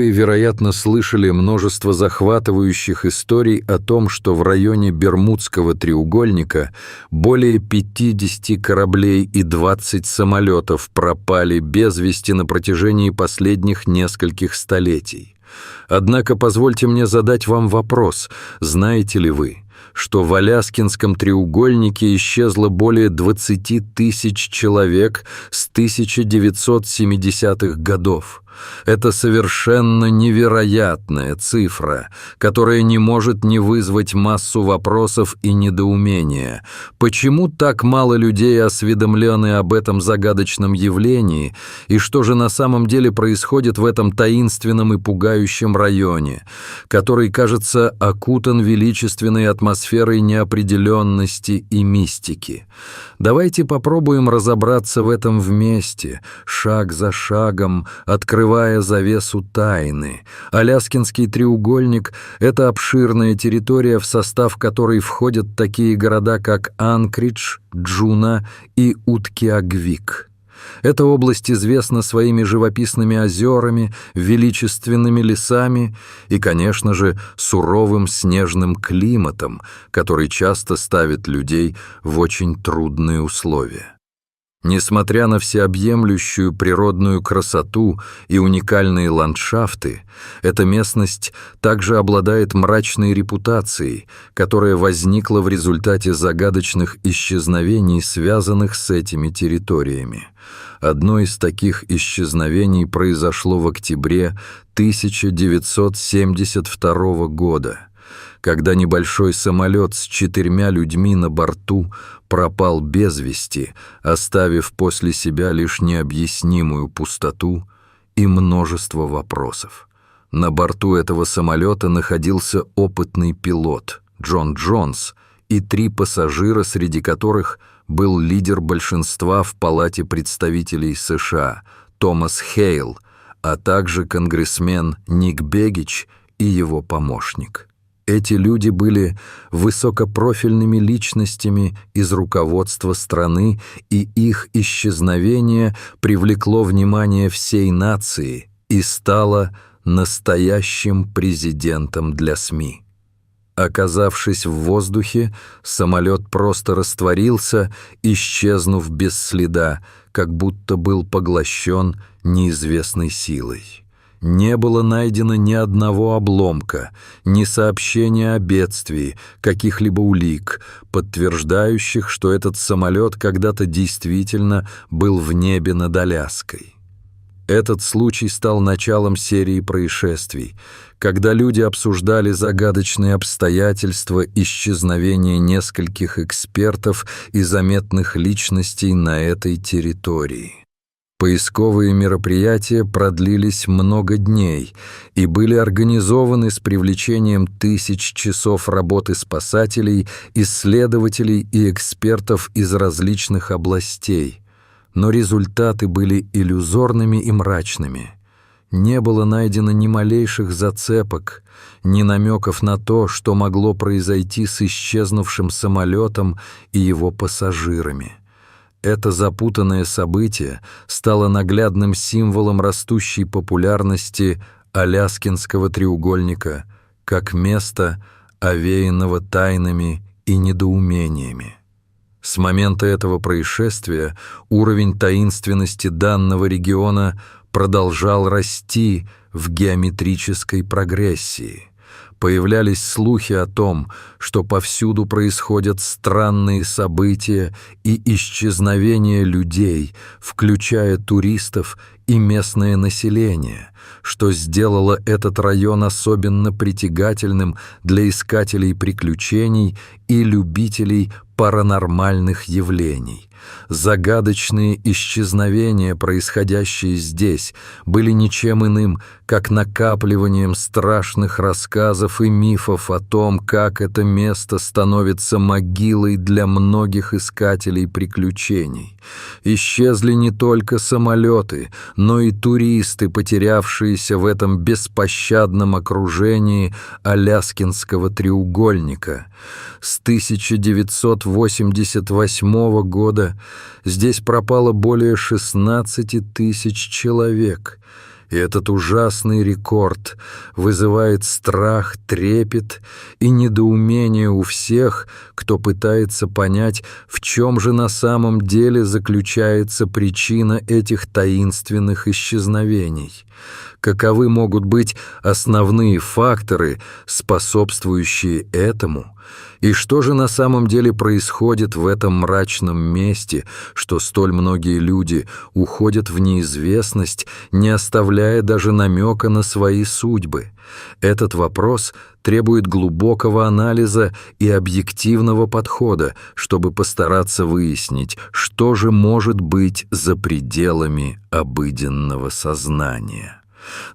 Вы, вероятно, слышали множество захватывающих историй о том, что в районе Бермудского треугольника более 50 кораблей и 20 самолетов пропали без вести на протяжении последних нескольких столетий. Однако позвольте мне задать вам вопрос: знаете ли вы, что в Аляскинском треугольнике исчезло более 20 тысяч человек с 1970-х годов? Это совершенно невероятная цифра, которая не может не вызвать массу вопросов и недоумения. Почему так мало людей осведомлены об этом загадочном явлении, и что же на самом деле происходит в этом таинственном и пугающем районе, который, кажется, окутан величественной атмосферой неопределенности и мистики? Давайте попробуем разобраться в этом вместе, шаг за шагом, открывая завесу тайны. Аляскинский треугольник — это обширная территория, в состав которой входят такие города, как Анкридж, Джуна и Уткиагвик. Эта область известна своими живописными озерами, величественными лесами и, конечно же, суровым снежным климатом, который часто ставит людей в очень трудные условия. Несмотря на всеобъемлющую природную красоту и уникальные ландшафты, эта местность также обладает мрачной репутацией, которая возникла в результате загадочных исчезновений, связанных с этими территориями. Одно из таких исчезновений произошло в октябре 1972 года, когда небольшой самолет с 4 людьми на борту пропал без вести, оставив после себя лишь необъяснимую пустоту и множество вопросов. На борту этого самолета находился опытный пилот Джон Джонс и 3 пассажира, среди которых был лидер большинства в Палате представителей США Томас Хейл, а также конгрессмен Ник Бегич и его помощник. Эти люди были высокопрофильными личностями из руководства страны, и их исчезновение привлекло внимание всей нации и стало настоящим президентом для СМИ. Оказавшись в воздухе, самолет просто растворился, исчезнув без следа, как будто был поглощен неизвестной силой. Не было найдено ни одного обломка, ни сообщения о бедствии, каких-либо улик, подтверждающих, что этот самолет когда-то действительно был в небе над Аляской. Этот случай стал началом серии происшествий, когда люди обсуждали загадочные обстоятельства исчезновения нескольких экспертов и заметных личностей на этой территории. Поисковые мероприятия продлились много дней и были организованы с привлечением тысяч часов работы спасателей, исследователей и экспертов из различных областей. Но результаты были иллюзорными и мрачными. Не было найдено ни малейших зацепок, ни намеков на то, что могло произойти с исчезнувшим самолетом и его пассажирами. Это запутанное событие стало наглядным символом растущей популярности Аляскинского треугольника как места, овеянного тайнами и недоумениями. С момента этого происшествия уровень таинственности данного региона продолжал расти в геометрической прогрессии. Появлялись слухи о том, что повсюду происходят странные события и исчезновения людей, включая туристов и местное население, что сделало этот район особенно притягательным для искателей приключений и любителей паранормальных явлений. Загадочные исчезновения, происходящие здесь, были ничем иным, как накапливанием страшных рассказов и мифов о том, как это место становится могилой для многих искателей приключений. Исчезли не только самолеты, но и туристы, потерявшиеся в этом беспощадном окружении Аляскинского треугольника. С 1988 года здесь пропало более 16 тысяч человек. И этот ужасный рекорд вызывает страх, трепет и недоумение у всех, кто пытается понять, в чем же на самом деле заключается причина этих таинственных исчезновений. Каковы могут быть основные факторы, способствующие этому? И что же на самом деле происходит в этом мрачном месте, что столь многие люди уходят в неизвестность, не оставляя даже намека на свои судьбы? Этот вопрос требует глубокого анализа и объективного подхода, чтобы постараться выяснить, что же может быть за пределами обыденного сознания.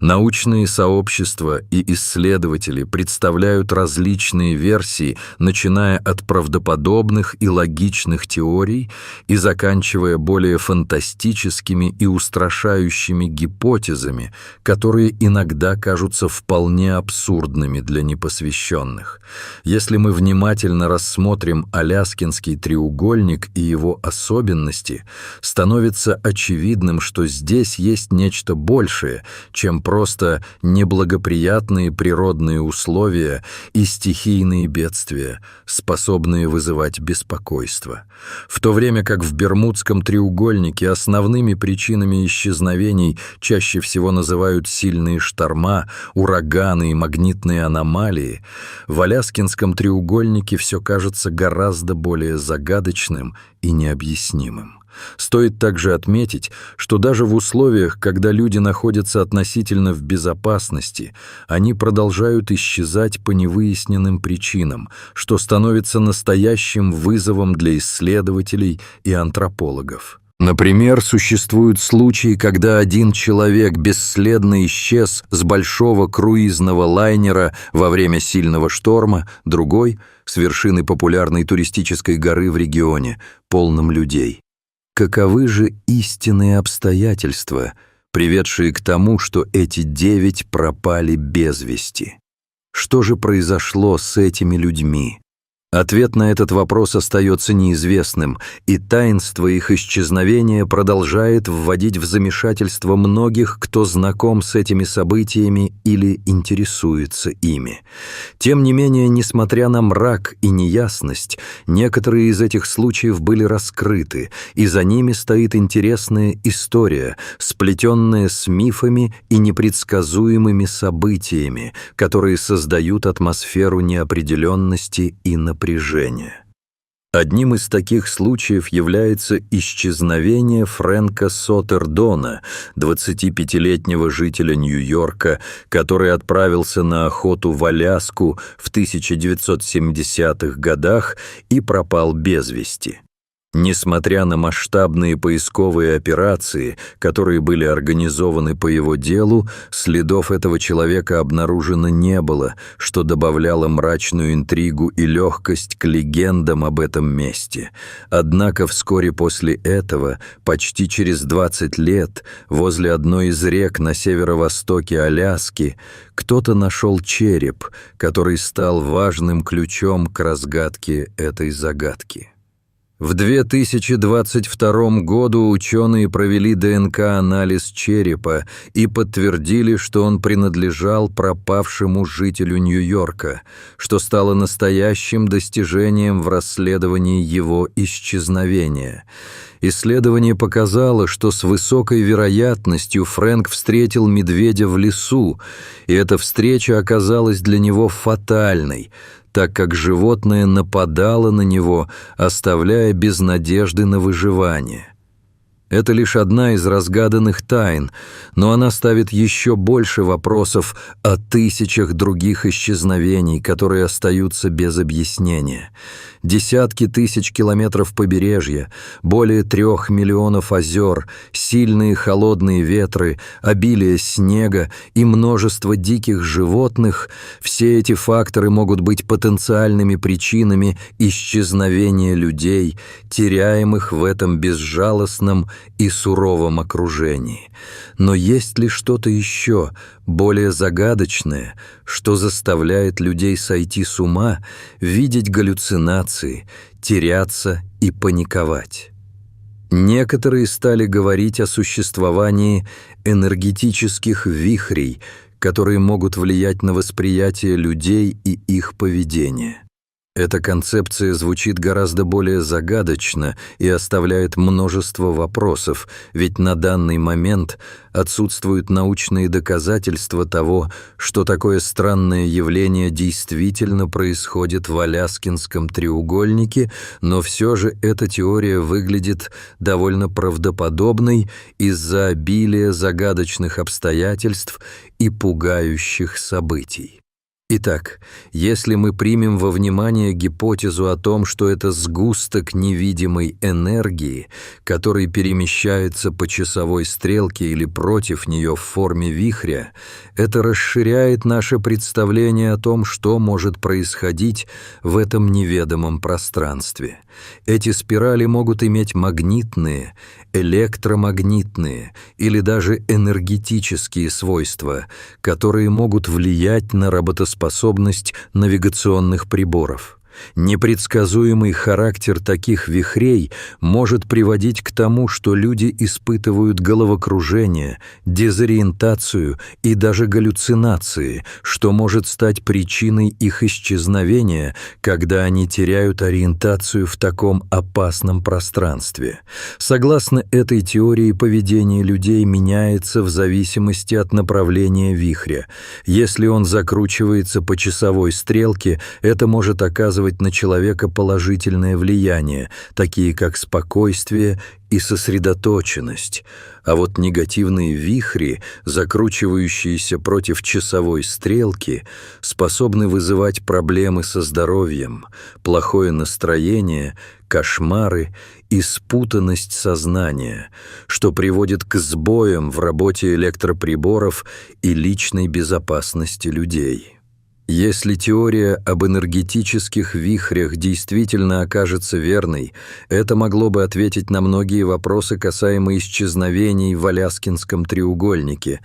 Научные сообщества и исследователи представляют различные версии, начиная от правдоподобных и логичных теорий и заканчивая более фантастическими и устрашающими гипотезами, которые иногда кажутся вполне абсурдными для непосвященных. Если мы внимательно рассмотрим Аляскинский треугольник и его особенности, становится очевидным, что здесь есть нечто большее, чем просто неблагоприятные природные условия и стихийные бедствия, способные вызывать беспокойство. В то время как в Бермудском треугольнике основными причинами исчезновений чаще всего называют сильные шторма, ураганы и магнитные аномалии, в Аляскинском треугольнике все кажется гораздо более загадочным и необъяснимым. Стоит также отметить, что даже в условиях, когда люди находятся относительно в безопасности, они продолжают исчезать по невыясненным причинам, что становится настоящим вызовом для исследователей и антропологов. Например, существуют случаи, когда один человек бесследно исчез с большого круизного лайнера во время сильного шторма, другой — с вершины популярной туристической горы в регионе, полном людей. Каковы же истинные обстоятельства, приведшие к тому, что эти 9 пропали без вести? Что же произошло с этими людьми? Ответ на этот вопрос остается неизвестным, и таинство их исчезновения продолжает вводить в замешательство многих, кто знаком с этими событиями или интересуется ими. Тем не менее, несмотря на мрак и неясность, некоторые из этих случаев были раскрыты, и за ними стоит интересная история, сплетенная с мифами и непредсказуемыми событиями, которые создают атмосферу неопределенности и напряжения. Одним из таких случаев является исчезновение Фрэнка Соттердона, 25-летнего жителя Нью-Йорка, который отправился на охоту в Аляску в 1970-х годах и пропал без вести. Несмотря на масштабные поисковые операции, которые были организованы по его делу, следов этого человека обнаружено не было, что добавляло мрачную интригу и легкость к легендам об этом месте. Однако вскоре после этого, почти через 20 лет, возле одной из рек на северо-востоке Аляски, кто-то нашел череп, который стал важным ключом к разгадке этой загадки. В 2022 году ученые провели ДНК-анализ черепа и подтвердили, что он принадлежал пропавшему жителю Нью-Йорка, что стало настоящим достижением в расследовании его исчезновения. Исследование показало, что с высокой вероятностью Фрэнк встретил медведя в лесу, и эта встреча оказалась для него фатальной, так как животное нападало на него, оставляя без надежды на выживание. Это лишь одна из разгаданных тайн, но она ставит еще больше вопросов о тысячах других исчезновений, которые остаются без объяснения. Десятки тысяч километров побережья, более 3 миллионов озер, сильные холодные ветры, обилие снега и множество диких животных — все эти факторы могут быть потенциальными причинами исчезновения людей, теряемых в этом безжалостном и суровом окружении. Но есть ли что-то еще, более загадочное, что заставляет людей сойти с ума, видеть галлюцинации, теряться и паниковать? Некоторые стали говорить о существовании энергетических вихрей, которые могут влиять на восприятие людей и их поведение. Эта концепция звучит гораздо более загадочно и оставляет множество вопросов, ведь на данный момент отсутствуют научные доказательства того, что такое странное явление действительно происходит в Аляскинском треугольнике, но все же эта теория выглядит довольно правдоподобной из-за обилия загадочных обстоятельств и пугающих событий. Итак, если мы примем во внимание гипотезу о том, что это сгусток невидимой энергии, который перемещается по часовой стрелке или против нее в форме вихря, это расширяет наше представление о том, что может происходить в этом неведомом пространстве. Эти спирали могут иметь магнитные, электромагнитные или даже энергетические свойства, которые могут влиять на работоспособность навигационных приборов. Непредсказуемый характер таких вихрей может приводить к тому, что люди испытывают головокружение, дезориентацию и даже галлюцинации, что может стать причиной их исчезновения, когда они теряют ориентацию в таком опасном пространстве. Согласно этой теории, поведение людей меняется в зависимости от направления вихря. Если он закручивается по часовой стрелке, это может оказывать на человека положительное влияние, такие как спокойствие и сосредоточенность, а вот негативные вихри, закручивающиеся против часовой стрелки, способны вызывать проблемы со здоровьем, плохое настроение, кошмары и спутанность сознания, что приводит к сбоям в работе электроприборов и личной безопасности людей. Если теория об энергетических вихрях действительно окажется верной, это могло бы ответить на многие вопросы касаемо исчезновений в Аляскинском треугольнике.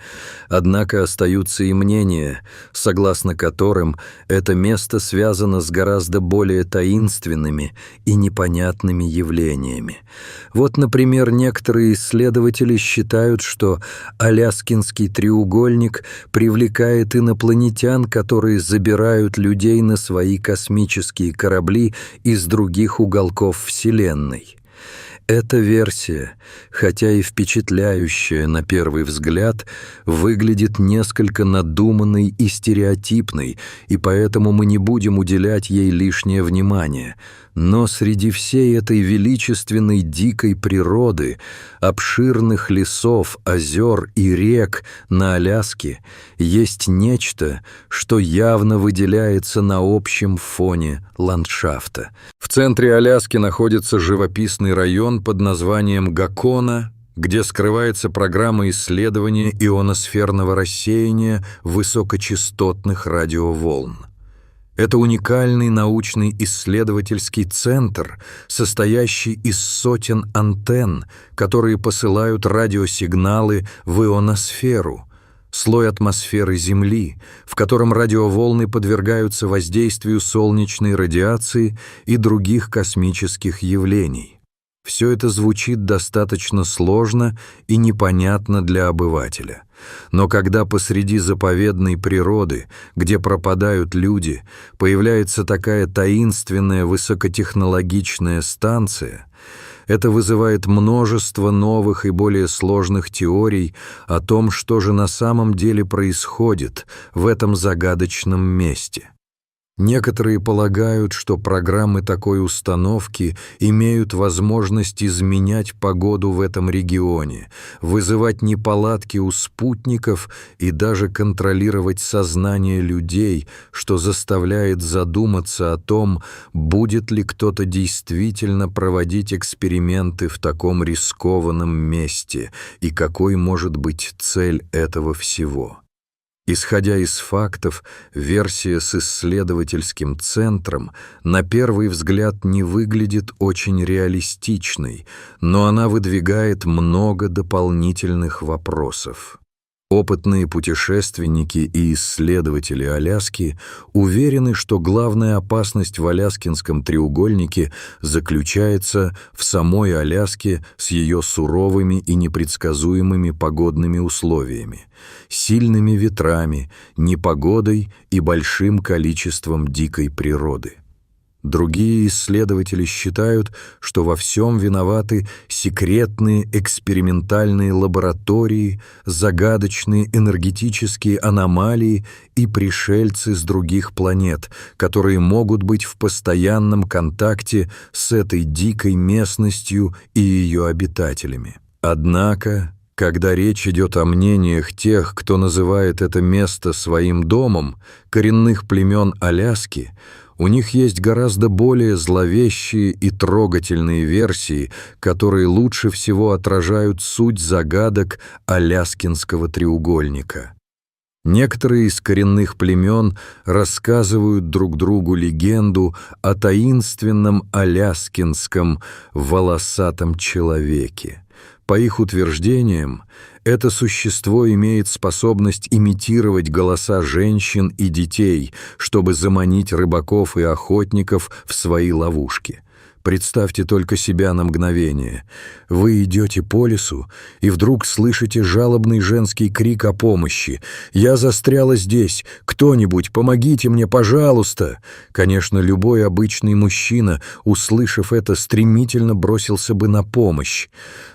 Однако остаются и мнения, согласно которым это место связано с гораздо более таинственными и непонятными явлениями. Вот, например, некоторые исследователи считают, что Аляскинский треугольник привлекает инопланетян, которые забирают людей на свои космические корабли из других уголков Вселенной. Эта версия, хотя и впечатляющая на первый взгляд, выглядит несколько надуманной и стереотипной, и поэтому мы не будем уделять ей лишнее внимание. Но среди всей этой величественной дикой природы, обширных лесов, озер и рек на Аляске, есть нечто, что явно выделяется на общем фоне ландшафта. В центре Аляски находится живописный район под названием Гакона, где скрывается программа исследования ионосферного рассеяния высокочастотных радиоволн. Это уникальный научный исследовательский центр, состоящий из сотен антенн, которые посылают радиосигналы в ионосферу, слой атмосферы Земли, в котором радиоволны подвергаются воздействию солнечной радиации и других космических явлений. Все это звучит достаточно сложно и непонятно для обывателя. Но когда посреди заповедной природы, где пропадают люди, появляется такая таинственная высокотехнологичная станция, это вызывает множество новых и более сложных теорий о том, что же на самом деле происходит в этом загадочном месте. Некоторые полагают, что программы такой установки имеют возможность изменять погоду в этом регионе, вызывать неполадки у спутников и даже контролировать сознание людей, что заставляет задуматься о том, будет ли кто-то действительно проводить эксперименты в таком рискованном месте и какой может быть цель этого всего. Исходя из фактов, версия с исследовательским центром на первый взгляд не выглядит очень реалистичной, но она выдвигает много дополнительных вопросов. Опытные путешественники и исследователи Аляски уверены, что главная опасность в Аляскинском треугольнике заключается в самой Аляске с ее суровыми и непредсказуемыми погодными условиями, сильными ветрами, непогодой и большим количеством дикой природы. Другие исследователи считают, что во всем виноваты секретные экспериментальные лаборатории, загадочные энергетические аномалии и пришельцы с других планет, которые могут быть в постоянном контакте с этой дикой местностью и ее обитателями. Однако, когда речь идет о мнениях тех, кто называет это место своим домом, коренных племен Аляски, у них есть гораздо более зловещие и трогательные версии, которые лучше всего отражают суть загадок Аляскинского треугольника. Некоторые из коренных племен рассказывают друг другу легенду о таинственном аляскинском волосатом человеке. По их утверждениям, это существо имеет способность имитировать голоса женщин и детей, чтобы заманить рыбаков и охотников в свои ловушки. Представьте только себя на мгновение. Вы идете по лесу, и вдруг слышите жалобный женский крик о помощи. «Я застряла здесь! Кто-нибудь, помогите мне, пожалуйста!» Конечно, любой обычный мужчина, услышав это, стремительно бросился бы на помощь.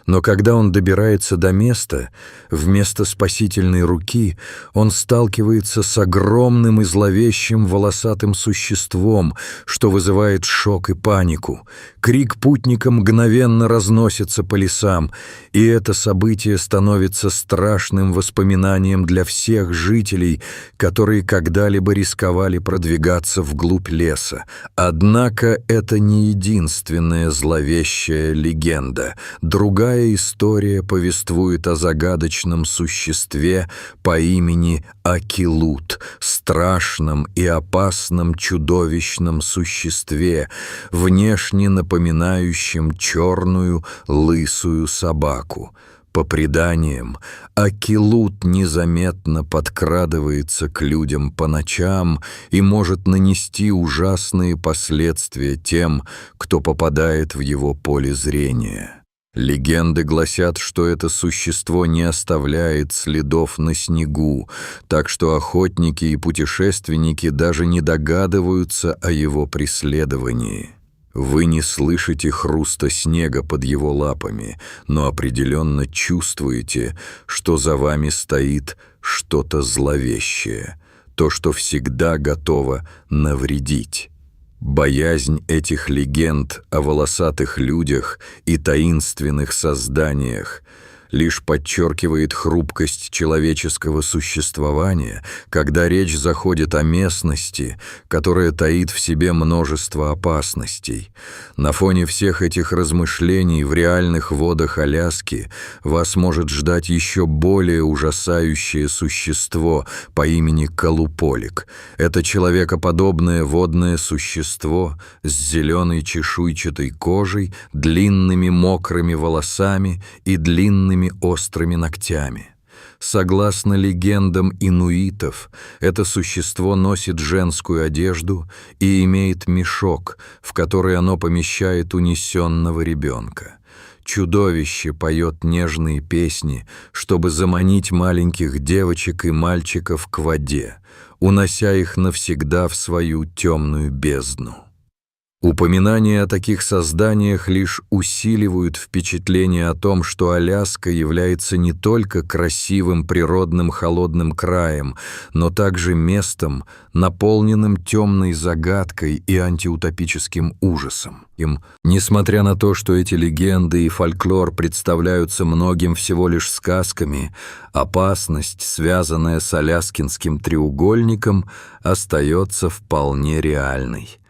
Но когда он добирается до места, вместо спасительной руки он сталкивается с огромным и зловещим волосатым существом, что вызывает шок и панику. Крик путника мгновенно разносится по лесам, и это событие становится страшным воспоминанием для всех жителей, которые когда-либо рисковали продвигаться вглубь леса. Однако это не единственная зловещая легенда. Другая история повествует о загадочном существе по имени Акилут, страшном и опасном чудовищном существе, внешне напоминающем черную лысую собаку. По преданиям, Акилут незаметно подкрадывается к людям по ночам и может нанести ужасные последствия тем, кто попадает в его поле зрения. Легенды гласят, что это существо не оставляет следов на снегу, так что охотники и путешественники даже не догадываются о его преследовании. Вы не слышите хруста снега под его лапами, но определенно чувствуете, что за вами стоит что-то зловещее, то, что всегда готово навредить. Боязнь этих легенд о волосатых людях и таинственных созданиях лишь подчеркивает хрупкость человеческого существования, когда речь заходит о местности, которая таит в себе множество опасностей. На фоне всех этих размышлений в реальных водах Аляски вас может ждать еще более ужасающее существо по имени Колуполик. Это человекоподобное водное существо с зеленой чешуйчатой кожей, длинными мокрыми волосами и длинными острыми ногтями. Согласно легендам инуитов, это существо носит женскую одежду и имеет мешок, в который оно помещает унесенного ребенка. Чудовище поет нежные песни, чтобы заманить маленьких девочек и мальчиков к воде, унося их навсегда в свою темную бездну. Упоминания о таких созданиях лишь усиливают впечатление о том, что Аляска является не только красивым природным холодным краем, но также местом, наполненным темной загадкой и антиутопическим ужасом. Несмотря на то, что эти легенды и фольклор представляются многим всего лишь сказками, опасность, связанная с Аляскинским треугольником, остается вполне реальной.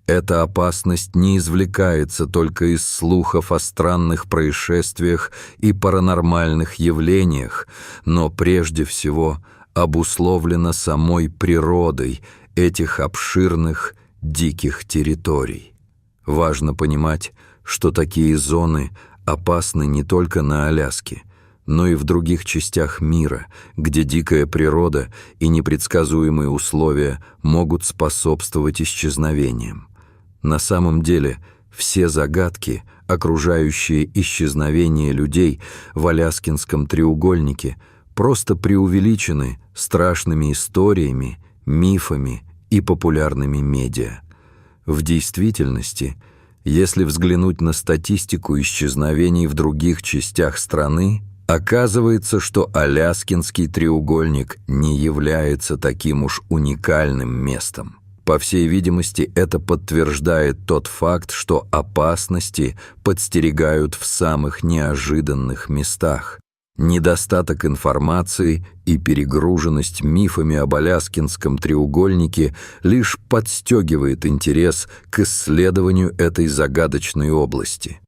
Эта опасность не извлекается только из слухов о странных происшествиях и паранормальных явлениях, но прежде всего обусловлена самой природой этих обширных диких территорий. Важно понимать, что такие зоны опасны не только на Аляске, но и в других частях мира, где дикая природа и непредсказуемые условия могут способствовать исчезновениям. На самом деле, все загадки, окружающие исчезновение людей в Аляскинском треугольнике, просто преувеличены страшными историями, мифами и популярными медиа. В действительности, если взглянуть на статистику исчезновений в других частях страны, оказывается, что Аляскинский треугольник не является таким уж уникальным местом. По всей видимости, это подтверждает тот факт, что опасности подстерегают в самых неожиданных местах. Недостаток информации и перегруженность мифами об Аляскинском треугольнике лишь подстегивает интерес к исследованию этой загадочной области.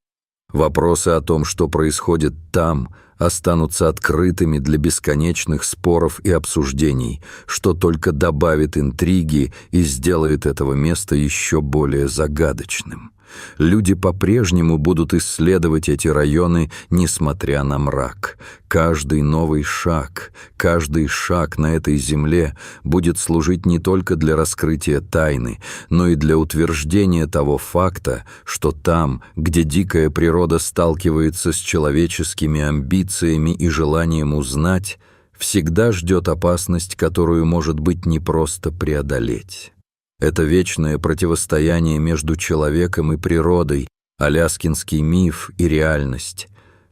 Вопросы о том, что происходит там, останутся открытыми для бесконечных споров и обсуждений, что только добавит интриги и сделает этого места еще более загадочным. Люди по-прежнему будут исследовать эти районы, несмотря на мрак. Каждый новый шаг, каждый шаг на этой земле будет служить не только для раскрытия тайны, но и для утверждения того факта, что там, где дикая природа сталкивается с человеческими амбициями и желанием узнать, всегда ждет опасность, которую может быть непросто преодолеть. Это вечное противостояние между человеком и природой, аляскинский миф и реальность.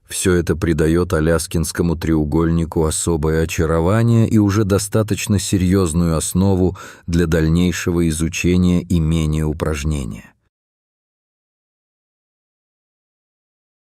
Все это придает Аляскинскому треугольнику особое очарование и уже достаточно серьезную основу для дальнейшего изучения имения упражнения.